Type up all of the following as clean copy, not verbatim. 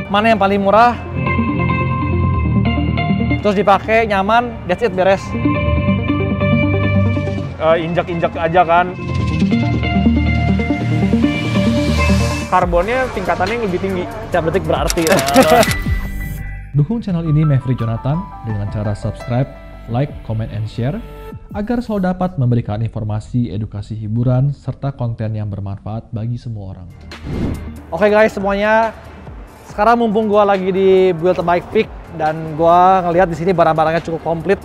mana yang paling murah, terus dipakai nyaman, that's it, beres. Injak-injak aja kan. Karbonnya tingkatannya yang lebih tinggi. Tiap detik berarti. Dukung channel ini Maverick Jonathan dengan cara subscribe, like, comment, and share agar selalu dapat memberikan informasi, edukasi, hiburan, serta konten yang bermanfaat bagi semua orang. Oke guys semuanya, sekarang mumpung gua lagi di Build a Bike Peak dan gua ngelihat di sini barang-barangnya cukup komplit.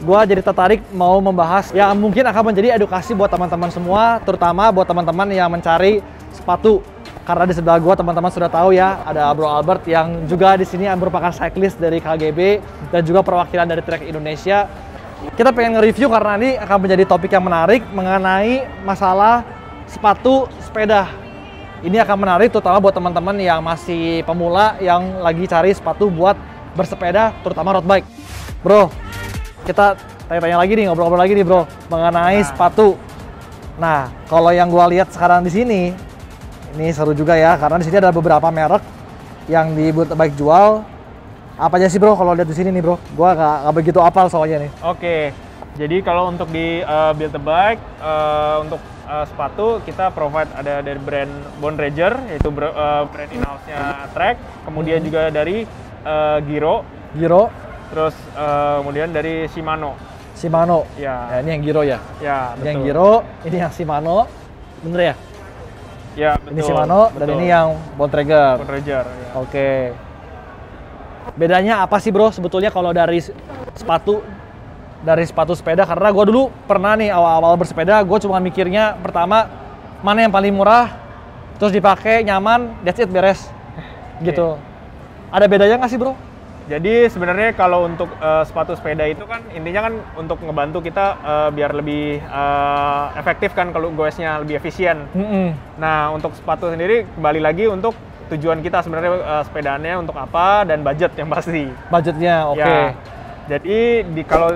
Gua jadi tertarik mau membahas yang mungkin akan menjadi edukasi buat teman-teman semua, terutama buat teman-teman yang mencari sepatu. Karena di sebelah gua teman-teman sudah tahu ya, ada Bro Albert yang juga di sini merupakan cyclist dari KGB dan juga perwakilan dari Trek Indonesia. Kita pengen nge-review karena ini akan menjadi topik yang menarik mengenai masalah sepatu sepeda. Ini akan menarik terutama buat teman-teman yang masih pemula yang lagi cari sepatu buat bersepeda, terutama road bike. Bro, kita tanya-tanya lagi nih, ngobrol-ngobrol lagi nih bro, mengenai sepatu. Nah, kalau yang gua lihat sekarang di sini, ini seru juga ya, karena di sini ada beberapa merek yang di Build a Bike jual. Apa aja sih bro kalau lihat di sini nih bro? Gua nggak begitu hafal soalnya nih. Oke, jadi kalau untuk di Build a Bike, untuk sepatu kita provide ada dari brand Bontrager, yaitu brand in-house-nya Trek, kemudian juga dari Giro, terus kemudian dari Shimano. Ya, ini yang Giro ya? Ya, betul. Ini yang Giro, ini yang Shimano, bener ya? Ya, betul. Ini Shimano, dan ini yang Bontrager. Ya. Oke. Bedanya apa sih bro sebetulnya kalau dari sepatu sepeda? Karena gue dulu pernah nih awal-awal bersepeda, gue cuma mikirnya pertama mana yang paling murah, terus dipakai nyaman, that's it, beres. Gitu. Ada bedanya nggak sih bro? Jadi sebenarnya kalau untuk sepatu sepeda itu kan intinya kan untuk ngebantu kita biar lebih efektif kan, kalau goesnya lebih efisien. Nah untuk sepatu sendiri kembali lagi untuk tujuan kita sebenarnya sepedaannya untuk apa dan budget yang pasti. Budgetnya oke. Ya. Jadi kalau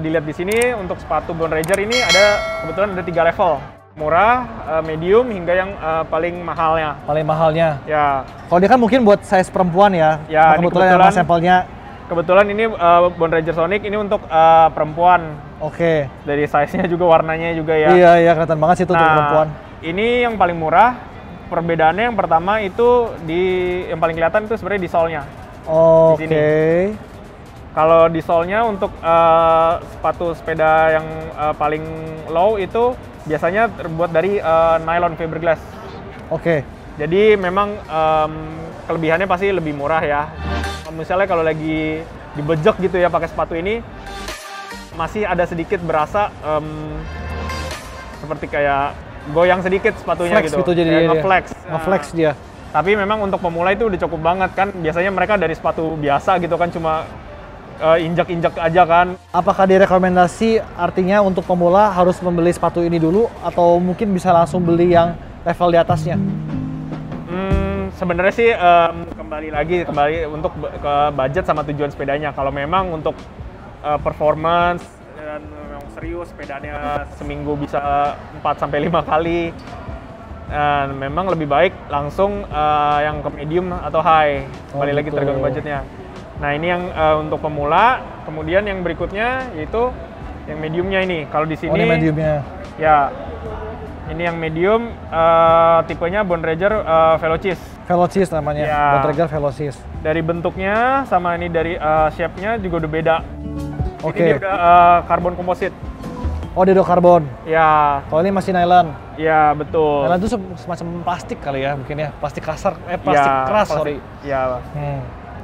dilihat di sini untuk sepatu Bontrager ini kebetulan ada 3 level. Murah, medium, hingga yang paling mahalnya. Paling mahalnya. Ya. Kalau dia kan mungkin buat size perempuan ya. Ya, kebetulan sampelnya. Kebetulan ini Bontrager Sonic ini untuk perempuan. Oke. Dari size-nya juga, warnanya juga ya. Iya, kelihatan banget sih itu untuk perempuan. Ini yang paling murah. Perbedaannya yang pertama itu yang paling kelihatan itu sebenarnya di sole-nya. Oke. Kalau di sole-nya untuk sepatu sepeda yang paling low itu biasanya terbuat dari nylon fiberglass. Oke. Jadi memang kelebihannya pasti lebih murah ya. Misalnya kalau lagi dibejek gitu ya pakai sepatu ini, masih ada sedikit berasa seperti kayak goyang sedikit sepatunya flex gitu jadi ngeflex dia. Tapi memang untuk pemula itu udah cukup banget kan. Biasanya mereka dari sepatu biasa gitu kan cuma injak-injak aja kan. Apakah direkomendasi artinya untuk pemula harus membeli sepatu ini dulu atau mungkin bisa langsung beli yang level di atasnya? Sebenarnya sih kembali untuk ke budget sama tujuan sepedanya. Kalau memang untuk performance dan memang serius sepedanya seminggu bisa 4-5 kali, memang lebih baik langsung yang ke medium atau high. Kembali lagi tergantung budgetnya. Nah ini yang untuk pemula. Kemudian yang berikutnya yaitu yang mediumnya ini. Kalau di sini ini mediumnya. Ya, ini yang medium, tipenya Bontrager Velocis. Velocis namanya, ya. Bontrager Velocis. Dari bentuknya sama ini dari shape-nya juga udah beda. Oke. Ini udah karbon komposit. Oh, dia udah karbon. Ya. Kalau ini masih nylon. Ya, betul. Nylon itu semacam plastik kali ya, mungkin ya. Plastik kasar, plastik ya, keras, plastik, sorry. Ya.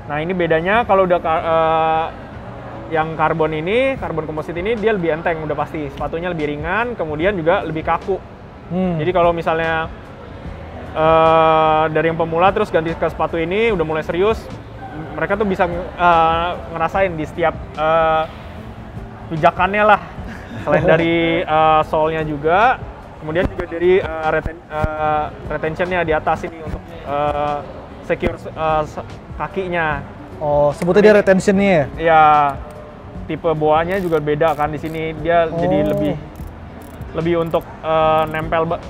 Nah, ini bedanya kalau udah yang karbon komposit ini dia lebih enteng udah pasti. Sepatunya lebih ringan, kemudian juga lebih kaku. Jadi kalau misalnya dari yang pemula terus ganti ke sepatu ini udah mulai serius, mereka tuh bisa ngerasain di setiap pijakannya lah. Selain dari sole-nya juga, kemudian juga dari retention-nya di atas ini untuk secure kakinya. Oh, sebutnya dia retention-nya ya? Iya. Tipe boanya juga beda kan di sini, dia jadi lebih untuk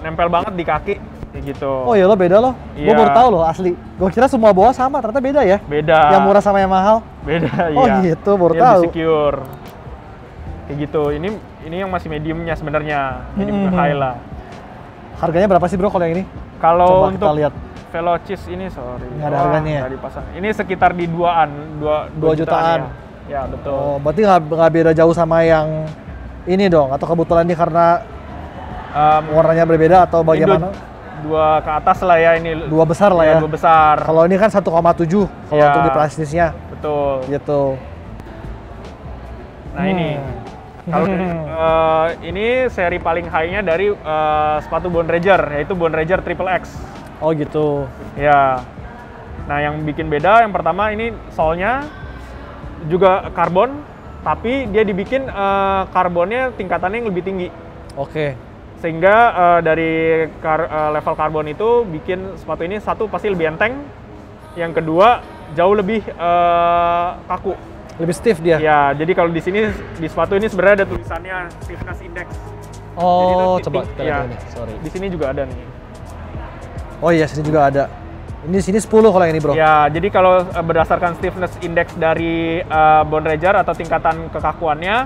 nempel banget di kaki kayak gitu. Oh iya lo beda loh. Gue Iya. baru tahu loh asli. Gue kira semua bawah sama, ternyata beda ya. Beda. Yang murah sama yang mahal. Beda, Oh iya. gitu, baru Dia tahu. lebih secure. Kayak gitu. Ini yang masih mediumnya sebenarnya. Jadi bukan high lah. Harganya berapa sih bro kalau yang ini? Kalau Coba untuk kita lihat. Velocis ini sorry. Nggak ada harganya ya? Nggak dipasang. Ini sekitar di 2 jutaan. Ya, betul. Oh, berarti nggak beda jauh sama yang ini dong? Atau kebetulan ini karena warnanya berbeda atau Ini bagaimana? dua ke atas lah ya ini. Dua besar lah ya. Dua besar. Kalau ini kan 1,7 kalau Ya. untuk di plastisnya Betul. gitu. Nah ini. Kalau ini seri paling high-nya dari sepatu Bone Ranger, yaitu Bone Ranger Triple X. Oh gitu. Ya. Nah, yang bikin beda yang pertama ini sole-nya juga karbon, tapi dia dibikin karbonnya tingkatannya yang lebih tinggi. Oke. Sehingga dari level karbon itu bikin sepatu ini satu pasti lebih enteng, yang kedua jauh lebih kaku. Lebih stiff dia. Ya, jadi kalau di sini di sepatu ini sebenarnya ada tulisannya stiffness index. Oh, Jadi itu coba kita lihat ya, ini. Sorry. Di sini juga ada nih. Oh iya, sini juga ada. Ini sini 10 kalau yang ini, Bro. Ya, jadi kalau berdasarkan stiffness index dari Bone Ranger atau tingkatan kekakuannya,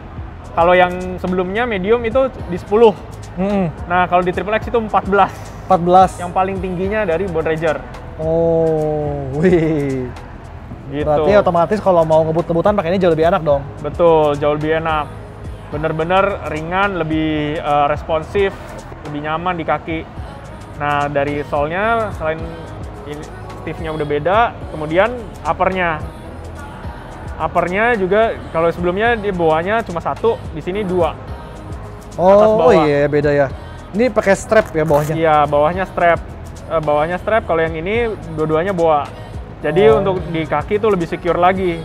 kalau yang sebelumnya medium itu di 10. Nah, kalau di Triple X itu 14. 14. Yang paling tingginya dari Bone Ranger. Oh, wih. Gitu. Berarti otomatis kalau mau ngebut-ngebutan pakai ini jauh lebih enak dong. Betul, jauh lebih enak. Bener-bener ringan, lebih responsif, lebih nyaman di kaki. Nah, dari sole-nya selain ini stiff-nya udah beda, kemudian upper-nya. Upper-nya juga kalau sebelumnya di bawahnya cuma 1, di sini 2. Atas Oh, bawah. iya beda ya. Ini pakai strap ya bawahnya. Iya, bawahnya strap. Bawahnya strap, kalau yang ini dua-duanya boa. Jadi untuk di kaki itu lebih secure lagi.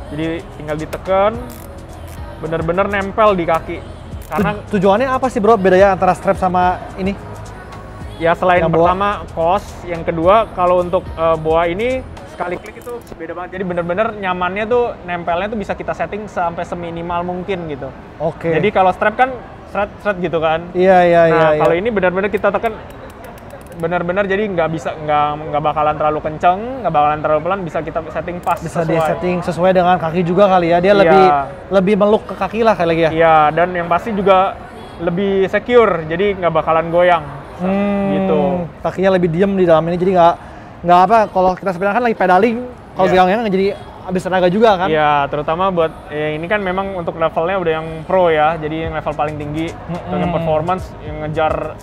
Jadi tinggal ditekan, bener-bener nempel di kaki. Karena Tujuannya apa sih, Bro? Bedanya antara strap sama ini? ya selain Yang boa. pertama cost, yang kedua kalau untuk boa ini sekali klik itu beda banget. Jadi bener-bener nyamannya tuh nempelnya tuh bisa kita setting sampai seminimal mungkin gitu. Oke. Jadi kalau strap kan seret gitu kan. Iya, iya, iya. Nah, kalau iya. ini benar-benar kita tekan benar-benar jadi nggak bakalan terlalu kenceng, nggak bakalan terlalu pelan, bisa kita setting pas Bisa sesuai. di setting sesuai dengan kaki juga kali ya. Dia Iya. lebih meluk ke kaki lah kali ya. Iya, dan yang pasti juga lebih secure, jadi nggak bakalan goyang. Gitu. Kakinya lebih diem di dalam ini, jadi nggak apa. Kalau kita sepeda kan lagi pedaling, kalau Iya. goyang-goyang jadi habis tenaga juga kan. Iya, terutama buat ini kan memang untuk levelnya udah yang pro ya, jadi yang level paling tinggi, dengan performance yang ngejar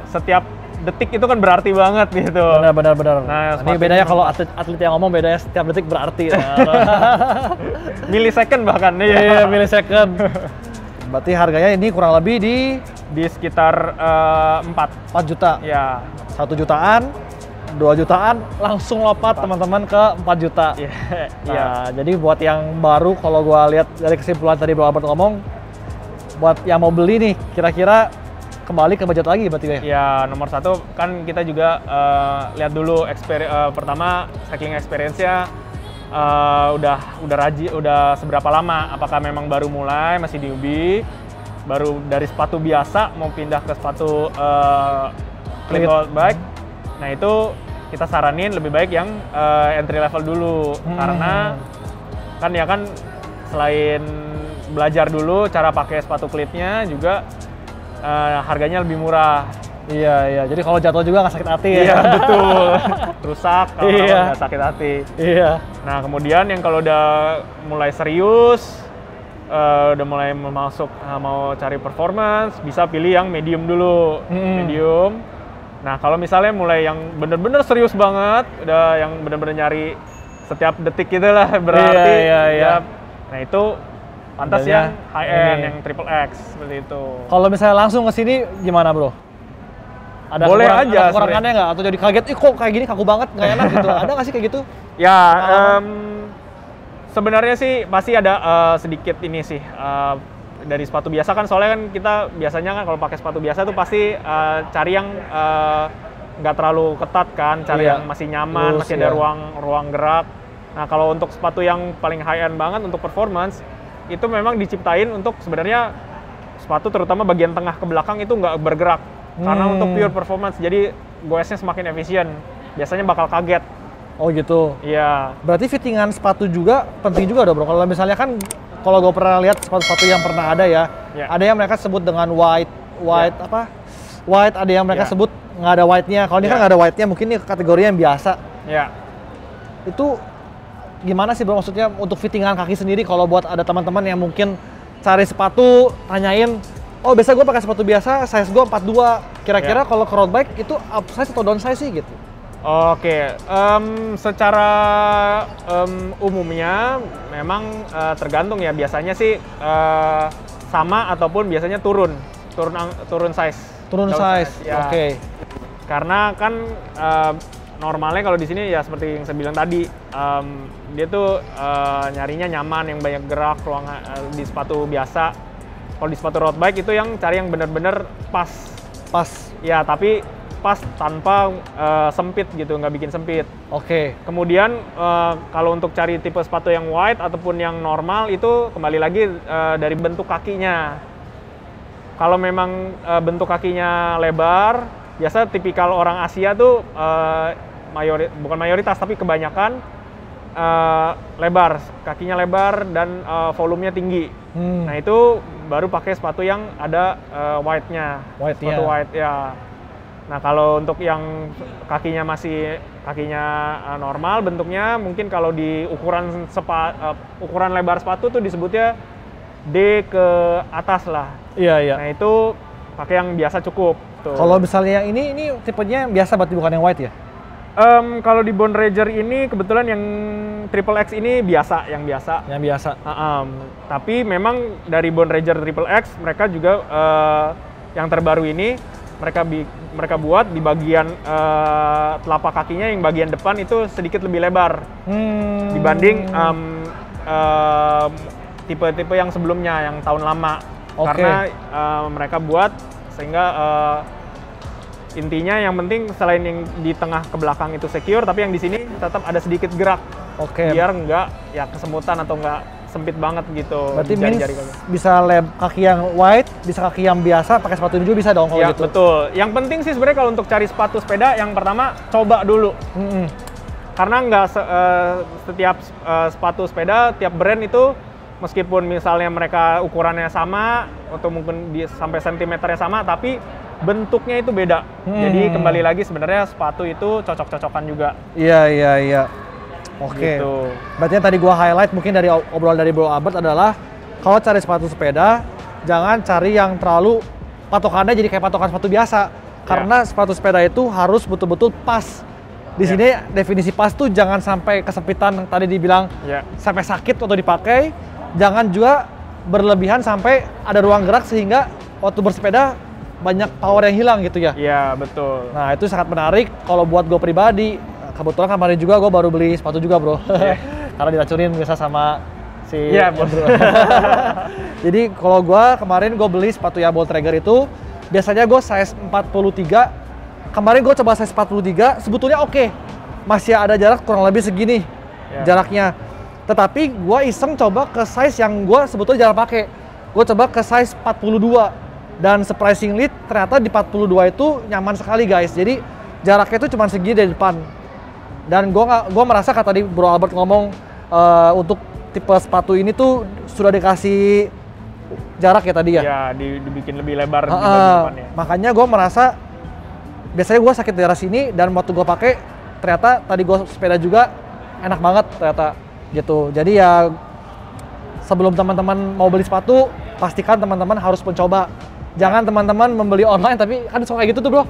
setiap detik itu kan berarti banget gitu. Benar. Nah, Ini bedanya kalau atlet yang ngomong bedanya setiap detik berarti. Millisecond bahkan Iya, millisecond. Berarti harganya ini kurang lebih di sekitar 4. juta. Ya. 1 jutaan, 2 jutaan, langsung lompat teman-teman ke 4 juta. Iya. Nah, jadi buat yang baru, kalau gua lihat dari kesimpulan tadi Bro Albert ngomong, buat yang mau beli nih, kira-kira kembali ke budget lagi berarti ya? Ya, nomor 1 kan kita juga lihat dulu pertama cycling experience-nya udah seberapa lama, apakah memang baru mulai, masih newbie, baru dari sepatu biasa mau pindah ke sepatu clean road bike. Nah, itu kita saranin lebih baik yang entry level dulu, karena kan selain belajar dulu cara pakai sepatu cleatnya juga harganya lebih murah. Iya. Jadi kalau jatuh juga nggak sakit hati ya? Iya, betul. Rusak kalau Iya. nggak sakit hati. Iya. Nah, kemudian yang kalau udah mulai serius, udah mulai masuk mau cari performance, bisa pilih yang medium dulu. Medium. Nah, kalau misalnya mulai yang bener-bener serius banget, udah yang bener-bener nyari setiap detik gitu lah berarti. Iya. Nah, itu pantas Modelnya yang high end, ini. yang triple X seperti itu. Kalau misalnya langsung ke sini gimana Bro? Ada Boleh kekurangan- aja ada kekurangannya nggak? Atau jadi kaget, kok kayak gini kaku banget, nggak enak gitu? Ada nggak sih kayak gitu? Ya, sebenarnya sih pasti ada sedikit ini sih dari sepatu biasa kan, soalnya kan kita biasanya kan kalau pakai sepatu biasa tuh pasti cari yang nggak terlalu ketat kan, cari Iya. yang masih nyaman, Loose, masih ada iya. ruang gerak. Nah, kalau untuk sepatu yang paling high end banget untuk performance itu memang diciptain untuk sebenarnya sepatu terutama bagian tengah ke belakang itu nggak bergerak karena untuk pure performance. Jadi goesnya semakin efisien. Biasanya bakal kaget. Oh gitu. Iya. Berarti fittingan sepatu juga penting juga dong bro. Kalau misalnya kan, kalau gue pernah lihat sepatu-sepatu yang pernah ada ya, ada yang mereka sebut dengan white, ada yang mereka sebut nggak ada white-nya. Kalau ini kan nggak ada white-nya, mungkin ini kategori yang biasa. Iya. Itu gimana sih bro, maksudnya untuk fittingan kaki sendiri kalau buat ada teman-teman yang mungkin cari sepatu, tanyain, oh biasa gue pakai sepatu biasa, size gue 42. Kira-kira kalau ke road bike itu up size atau down size sih gitu? Oke, secara umumnya memang tergantung ya. Biasanya sih sama ataupun biasanya turun size. Turun size, ya. Oke. Karena kan normalnya kalau di sini ya seperti yang saya bilang tadi, dia tuh nyarinya nyaman, yang banyak gerak, ruangan di sepatu biasa. Kalau di sepatu road bike itu yang cari yang benar-benar pas. Ya, tapi pas tanpa sempit gitu, nggak bikin sempit. Oke. Kemudian kalau untuk cari tipe sepatu yang wide ataupun yang normal itu kembali lagi dari bentuk kakinya. Kalau memang bentuk kakinya lebar, biasa tipikal orang Asia tuh bukan mayoritas tapi kebanyakan lebar, kakinya lebar dan volumenya tinggi. Nah itu baru pakai sepatu yang ada wide-nya. Sepatu wide ya. Nah kalau untuk yang kakinya normal bentuknya, mungkin kalau di ukuran lebar sepatu tuh disebutnya D ke atas lah. Iya. Nah itu pakai yang biasa cukup. Kalau misalnya yang ini tipenya yang biasa berarti bukan yang white ya? Kalau di Bone Ranger ini kebetulan yang Triple X ini biasa, yang biasa. Yang biasa. Tapi memang dari Bone Ranger Triple X mereka juga yang terbaru ini mereka buat di bagian telapak kakinya yang bagian depan itu sedikit lebih lebar dibanding tipe-tipe yang sebelumnya, yang tahun lama. Karena mereka buat sehingga intinya yang penting selain yang di tengah ke belakang itu secure, tapi yang di sini tetap ada sedikit gerak. Biar nggak ya kesemutan atau nggak sempit banget gitu. Berarti bisa kaki yang wide, bisa kaki yang biasa, pakai sepatu ini juga bisa dong kalau ya, gitu? Betul. Yang penting sih sebenarnya kalau untuk cari sepatu sepeda, yang pertama coba dulu. Karena nggak setiap sepatu sepeda, tiap brand itu meskipun misalnya mereka ukurannya sama atau mungkin sampai sentimeternya sama, tapi bentuknya itu beda. Jadi kembali lagi sebenarnya sepatu itu cocok-cocokan juga. Iya. Oke. Gitu. Berarti yang tadi gua highlight mungkin dari obrolan dari Bro Albert adalah kalau cari sepatu sepeda jangan cari yang terlalu patokannya jadi kayak patokan sepatu biasa. Karena sepatu sepeda itu harus betul-betul pas. Di sini definisi pas tuh jangan sampai kesempitan tadi dibilang sampai sakit waktu dipakai. Jangan juga berlebihan sampai ada ruang gerak sehingga waktu bersepeda banyak power yang hilang gitu ya. Iya, betul. Nah, itu sangat menarik kalau buat gue pribadi. Kebetulan kemarin juga gue baru beli sepatu juga bro. Karena diracunin biasa sama si Andrew. Jadi kalau gue kemarin gue beli sepatu ya Bolt Traeger itu biasanya gue size 43. Kemarin gue coba size 43 sebetulnya oke. Masih ada jarak kurang lebih segini jaraknya. Tetapi gue iseng coba ke size yang gue sebetulnya jarang pakai. Gue coba ke size 42 dan surprisingly ternyata di 42 itu nyaman sekali guys. Jadi jaraknya itu cuma segini dari depan. Dan gue merasa kata tadi Bro Albert ngomong untuk tipe sepatu ini tuh sudah dikasih jarak ya tadi ya? Iya, dibikin lebih lebar di depannya. Makanya gue merasa biasanya gue sakit daerah sini dan waktu gue pakai ternyata tadi gue sepeda juga enak banget ternyata gitu. Jadi ya sebelum teman-teman mau beli sepatu pastikan teman-teman harus mencoba. Jangan teman-teman membeli online, tapi kan suka kayak gitu tuh bro.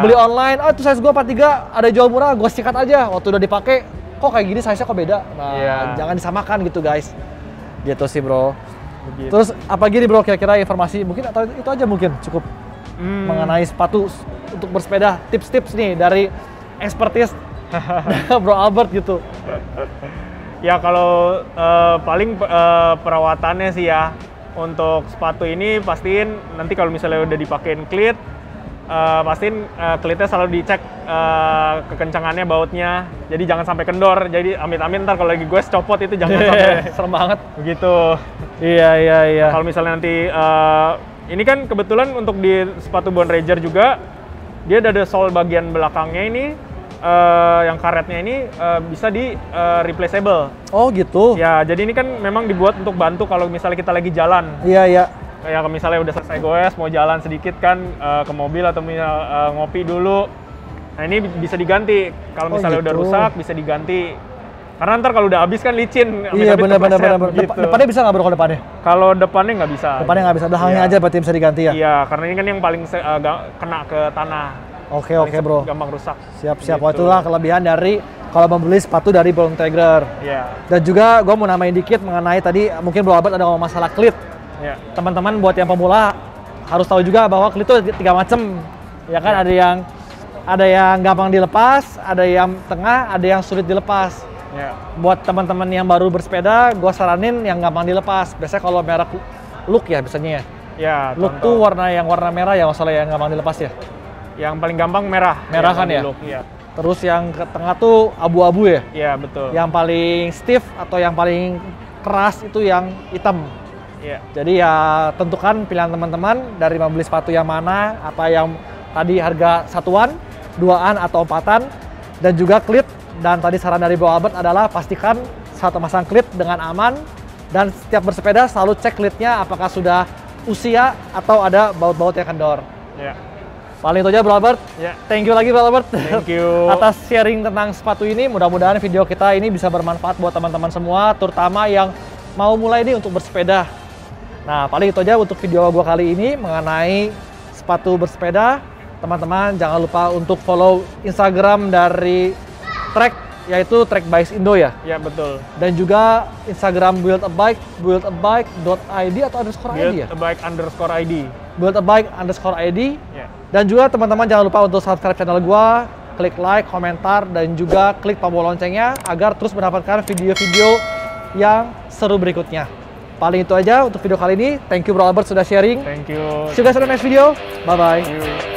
Beli online, itu size gue 43, ada jual murah, gue sikat aja. Waktu udah dipakai, kok kayak gini size-nya kok beda. Nah, jangan disamakan gitu guys. Gitu sih bro. Begitu. Terus apa gini bro kira-kira informasi, mungkin atau itu aja mungkin cukup mengenai sepatu untuk bersepeda. Tips-tips nih dari expertise Bro Albert gitu. Ya kalau paling perawatannya sih ya. Untuk sepatu ini pastiin nanti kalau misalnya udah dipakein cleat, pastiin cleatnya selalu dicek kekencangannya bautnya. Jadi jangan sampai kendor. Jadi amit-amit ntar kalau lagi gue copot itu jangan sampai. Serem banget. Begitu. Iya. Kalau misalnya nanti ini kan kebetulan untuk di sepatu Bone Ranger juga dia ada sol bagian belakangnya ini, yang karetnya ini bisa di replaceable. Oh gitu. Ya, jadi ini kan memang dibuat untuk bantu kalau misalnya kita lagi jalan. Iya, iya. Kayak misalnya udah selesai goes, mau jalan sedikit kan ke mobil atau ngopi dulu. Nah ini bisa diganti. Kalau misalnya udah gitu. rusak bisa diganti. Karena ntar kalau udah habis kan licin. Iya, benar. Gitu. Depannya bisa nggak bro kalau depannya? Kalau depannya nggak bisa. Depannya nggak bisa, udah hangnya aja berarti bisa diganti ya? Iya, karena ini kan yang paling kena ke tanah. Oke bro. Gampang rusak. Siap. Gitu. Wah, itulah kelebihan dari kalau membeli sepatu dari Bro Integra. Iya. Dan juga gue mau namain dikit mengenai tadi mungkin Bro Albert ada ngomong masalah klit. Iya. Teman-teman buat yang pemula harus tahu juga bahwa klit itu 3 macam. Ya kan, ada yang gampang dilepas, ada yang tengah, ada yang sulit dilepas. Iya. Buat teman-teman yang baru bersepeda, gue saranin yang gampang dilepas. Biasanya kalau merek look ya biasanya ya. Ya, Look tuh warna merah ya, masalah yang gampang dilepas ya. yang paling gampang merah. Merah kan ya? Iya. Terus yang ke tengah tuh abu-abu ya. Iya, betul. Yang paling stiff atau yang paling keras itu yang hitam. Iya. Jadi ya tentukan pilihan teman-teman dari membeli sepatu yang mana, apa yang tadi harga satuan, 2an atau 4an, dan juga klit. Dan tadi saran dari Bro Albert adalah pastikan saat memasang klit dengan aman, dan setiap bersepeda selalu cek klitnya apakah sudah usia atau ada baut-baut yang kendor. Iya. Paling itu aja Bro Albert. Ya. Thank you lagi Bro Albert. Thank you. Atas sharing tentang sepatu ini. Mudah-mudahan video kita ini bisa bermanfaat buat teman-teman semua, terutama yang mau mulai nih untuk bersepeda. Nah, paling itu aja untuk video gua kali ini mengenai sepatu bersepeda. Teman-teman jangan lupa untuk follow Instagram dari Trek, yaitu Trek Bikes Indo ya. Ya, betul. Dan juga Instagram Build a Bike, buildabike.id atau _id ya? Buildabike_id. Buildabike_id. Ya. Dan juga teman-teman jangan lupa untuk subscribe channel gua, klik like, komentar, dan juga klik tombol loncengnya agar terus mendapatkan video-video yang seru berikutnya. Paling itu aja untuk video kali ini. Thank you Bro Albert sudah sharing. Thank you. See you guys on the next video. Bye-bye. Thank you.